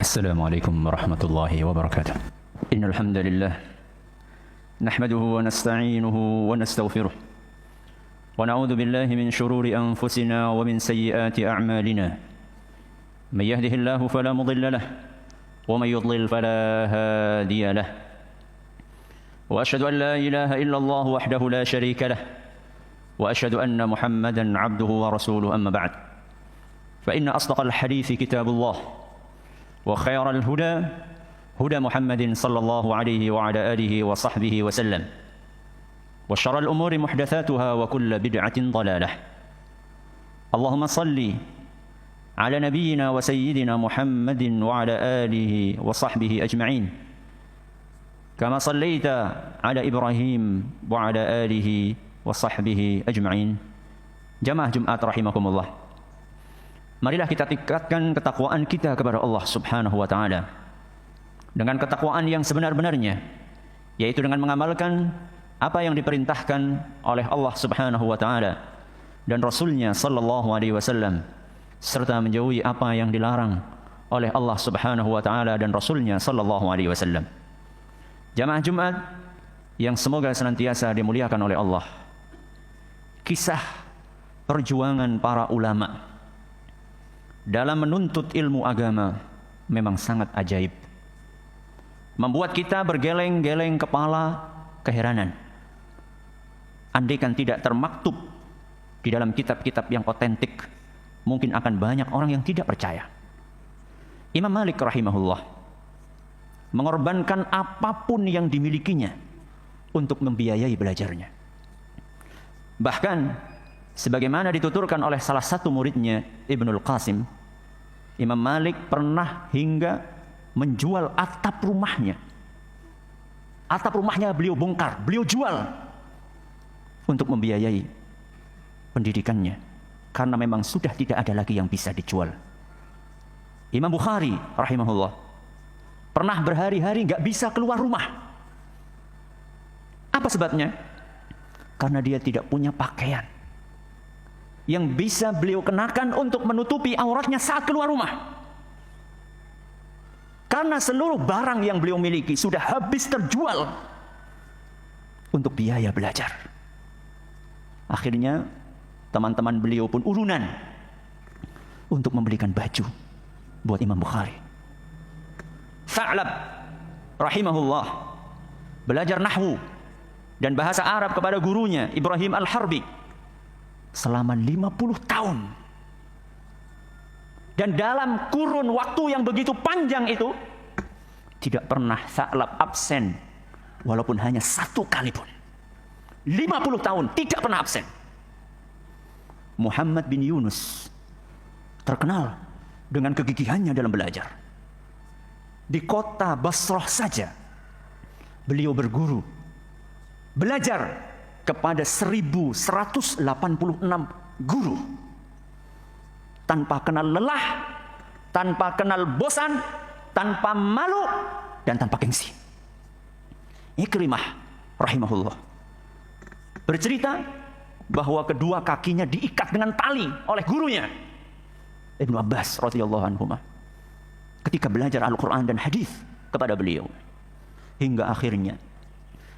السلام عليكم ورحمة الله وبركاته. إن الحمد لله نحمده ونستعينه ونستغفره ونعوذ بالله من شرور أنفسنا ومن سيئات أعمالنا. من يهده الله فلا مضل له ومن يضلل فلا هادي له. وأشهد أن لا إله إلا الله وحده لا شريك له وأشهد أن محمدا عبده ورسوله. أما بعد، فإن أصدق الحديث كتاب الله وخير الهدى هدى محمد صلى الله عليه وعلى آله وصحبه وسلم، وشر الأمور محدثاتها وكل بدعة ضلالة. اللهم صل على نبينا وسيدنا محمد وعلى آله وصحبه أجمعين كما صليت على إبراهيم وعلى آله وصحبه أجمعين. Jamaah Jumat rahimakumullah. Marilah kita tingkatkan ketakwaan kita kepada Allah Subhanahu wa taala dengan ketakwaan yang sebenar-benarnya, yaitu dengan mengamalkan apa yang diperintahkan oleh Allah Subhanahu wa taala dan Rasulnya sallallahu alaihi wasallam, serta menjauhi apa yang dilarang oleh Allah Subhanahu wa taala dan Rasulnya sallallahu alaihi wasallam. Jamaah Jumat yang semoga senantiasa dimuliakan oleh Allah, kisah perjuangan para ulama dalam menuntut ilmu agama memang sangat ajaib, membuat kita bergeleng-geleng kepala keheranan. Andaikan tidak termaktub di dalam kitab-kitab yang otentik, mungkin akan banyak orang yang tidak percaya. Imam Malik rahimahullah mengorbankan apapun yang dimilikinya untuk membiayai belajarnya. Bahkan sebagaimana dituturkan oleh salah satu muridnya Ibnul Qasim, Imam Malik pernah hingga menjual atap rumahnya. Atap rumahnya beliau bongkar, beliau jual untuk membiayai pendidikannya, karena memang sudah tidak ada lagi yang bisa dijual. Imam Bukhari rahimahullah pernah berhari-hari nggak bisa keluar rumah. Apa sebabnya? Karena dia tidak punya pakaian yang bisa beliau kenakan untuk menutupi auratnya saat keluar rumah. Karena seluruh barang yang beliau miliki sudah habis terjual untuk biaya belajar. Akhirnya teman-teman beliau pun urunan untuk membelikan baju buat Imam Bukhari. Tha'lab rahimahullah belajar nahwu dan bahasa Arab kepada gurunya Ibrahim Al-Harbi selama 50 tahun. Dan dalam kurun waktu yang begitu panjang itu tidak pernah Tha'lab absen walaupun hanya satu kali pun. 50 tahun tidak pernah absen. Muhammad bin Yunus terkenal dengan kegigihannya dalam belajar. Di kota Basrah saja beliau berguru, belajar kepada 1186 guru tanpa kenal lelah, tanpa kenal bosan, tanpa malu, dan tanpa gengsi. Ikrimah rahimahullah bercerita bahwa kedua kakinya diikat dengan tali oleh gurunya Ibnu Abbas radhiyallahu anhu ketika belajar Al-Quran dan hadis kepada beliau, hingga akhirnya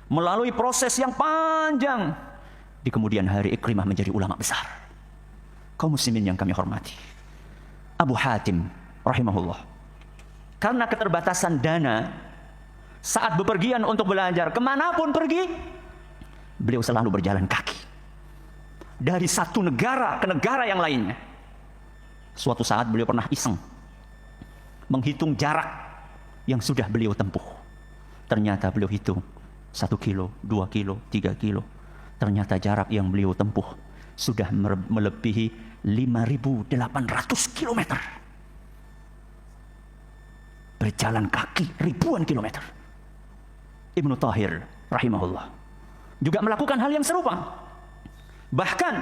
melalui proses yang panjang di kemudian hari Ikrimah menjadi ulama besar. Kaum muslimin yang kami hormati, Abu Hatim rahimahullah karena keterbatasan dana saat bepergian untuk belajar, kemanapun pergi beliau selalu berjalan kaki dari satu negara ke negara yang lainnya. Suatu saat beliau pernah iseng menghitung jarak yang sudah beliau tempuh. Ternyata beliau hitung 1 kilo, 2 kilo, 3 kilo. Ternyata jarak yang beliau tempuh sudah melebihi 5.800 kilometer. Berjalan kaki ribuan kilometer. Ibnu Tahir rahimahullah juga melakukan hal yang serupa. Bahkan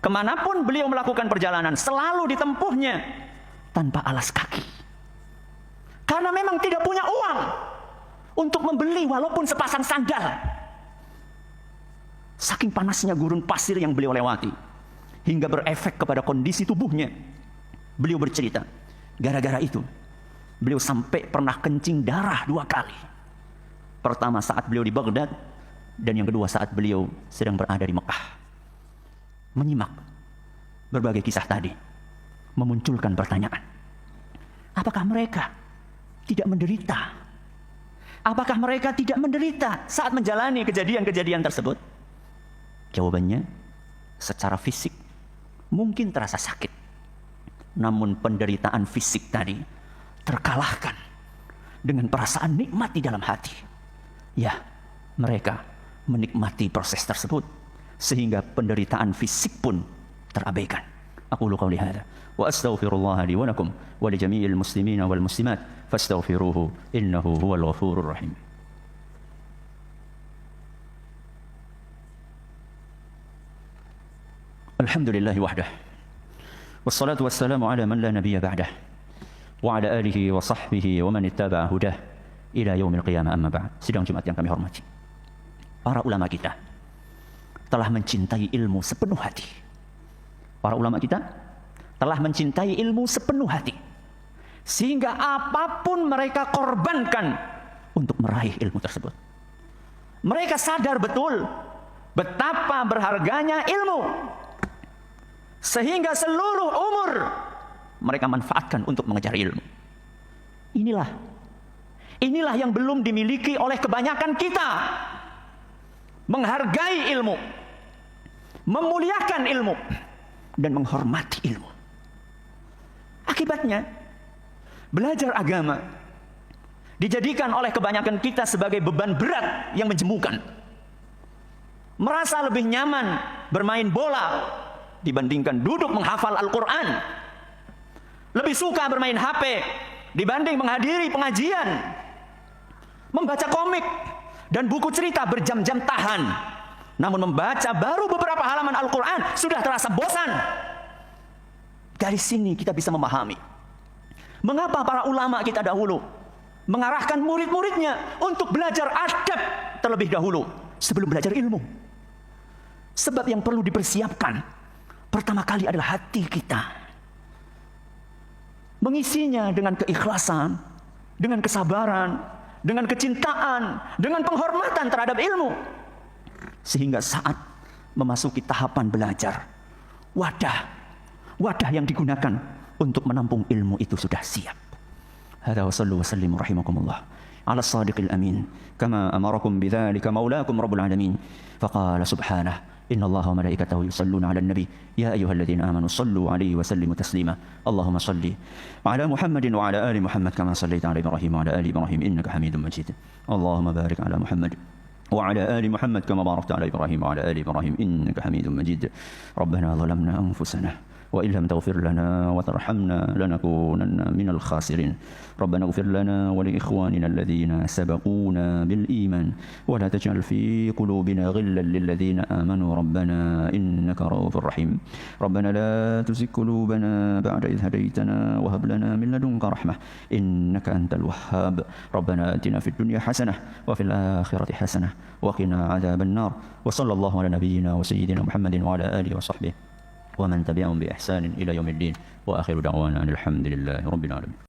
kemanapun beliau melakukan perjalanan selalu ditempuhnya tanpa alas kaki. Karena memang tidak punya uang untuk membeli walaupun sepasang sandal. Saking panasnya gurun pasir yang beliau lewati, hingga berefek kepada kondisi tubuhnya. Beliau bercerita, gara-gara itu Beliau sampai pernah kencing darah 2 kali. Pertama saat beliau di Baghdad, dan yang kedua saat beliau sedang berada di Mekah. Menyimak berbagai kisah tadi, memunculkan pertanyaan. Apakah mereka tidak menderita? Apakah mereka tidak menderita saat menjalani kejadian-kejadian tersebut? Jawabannya, secara fisik mungkin terasa sakit. Namun penderitaan fisik tadi terkalahkan dengan perasaan nikmat di dalam hati. Ya, mereka menikmati proses tersebut sehingga penderitaan fisik pun terabaikan. Aqulu qawli hadza wa astaghfirullah li wa lakum wa li jami'il muslimina wal muslimat fastaghfiruhu innahu huwal ghafurur rahim. Alhamdulillahi wahdah wassalatu wassalamu ala man la nabiyya ba'dah wa ala alihi wa sahbihi wa man ittaba'a hudah ila yaumil qiyamah, amma ba'd. Sidang Jumat yang kami hormati, para ulama kita telah mencintai ilmu sepenuh hati. Para ulama kita telah mencintai ilmu sepenuh hati, sehingga apapun mereka korbankan untuk meraih ilmu tersebut. Mereka sadar betul betapa berharganya ilmu, sehingga seluruh umur mereka manfaatkan untuk mengejar ilmu. Inilah yang belum dimiliki oleh kebanyakan kita. Menghargai ilmu, memuliakan ilmu, dan menghormati ilmu. Akibatnya, belajar agama dijadikan oleh kebanyakan kita sebagai beban berat yang menjemukan. Merasa lebih nyaman bermain bola dibandingkan duduk menghafal Al-Quran. Lebih suka bermain HP dibanding menghadiri pengajian. Membaca komik dan buku cerita berjam-jam tahan. Namun membaca baru beberapa halaman Al-Quran sudah terasa bosan. Dari sini kita bisa memahami mengapa para ulama kita dahulu mengarahkan murid-muridnya untuk belajar adab terlebih dahulu sebelum belajar ilmu. Sebab yang perlu dipersiapkan pertama kali adalah hati kita. Mengisinya dengan keikhlasan, dengan kesabaran, dengan kecintaan, dengan penghormatan terhadap ilmu. Sehingga saat memasuki tahapan belajar, wadah yang digunakan untuk menampung ilmu itu sudah siap. Hadza wa sallu wa sallimu rahimakumullah ala as-sadiqil amin kama amarakum bidzalika maulakum rabbul alamin faqala subhanahu innallaha wa malaikatahu yusalluna 'alan nabi ya ayyuhalladzina amanu sallu 'alaihi wa sallimu taslima Allahumma salli 'ala Muhammadin wa 'ala ali Muhammad kama sallaita 'ala Ibrahim wa 'ala ali Ibrahim innaka Hamidum Majid Allahumma barik 'ala Muhammad وعلى آل محمد كما باركت على إبراهيم وعلى آل إبراهيم إنك حميد مجيد ربنا ظلمنا أنفسنا وإن لم تغفر لنا وترحمنا لنكونن من الخاسرين ربنا اغفر لنا ولإخواننا الذين سبقونا بالإيمان ولا تجعل في قلوبنا غلا للذين آمنوا ربنا إنك رؤوف رحيم ربنا لا تزغ قلوبنا بعد إذ هديتنا وهب لنا من لدنك رحمة إنك أنت الوهاب ربنا آتنا في الدنيا حسنة وفي الآخرة حسنة وقنا عذاب النار وصلى الله على نبينا وسيدنا محمد وعلى آله وصحبه ومن تبعهم بإحسان إلى يوم الدين وآخر دعوانا الحمد لله رب العالمين.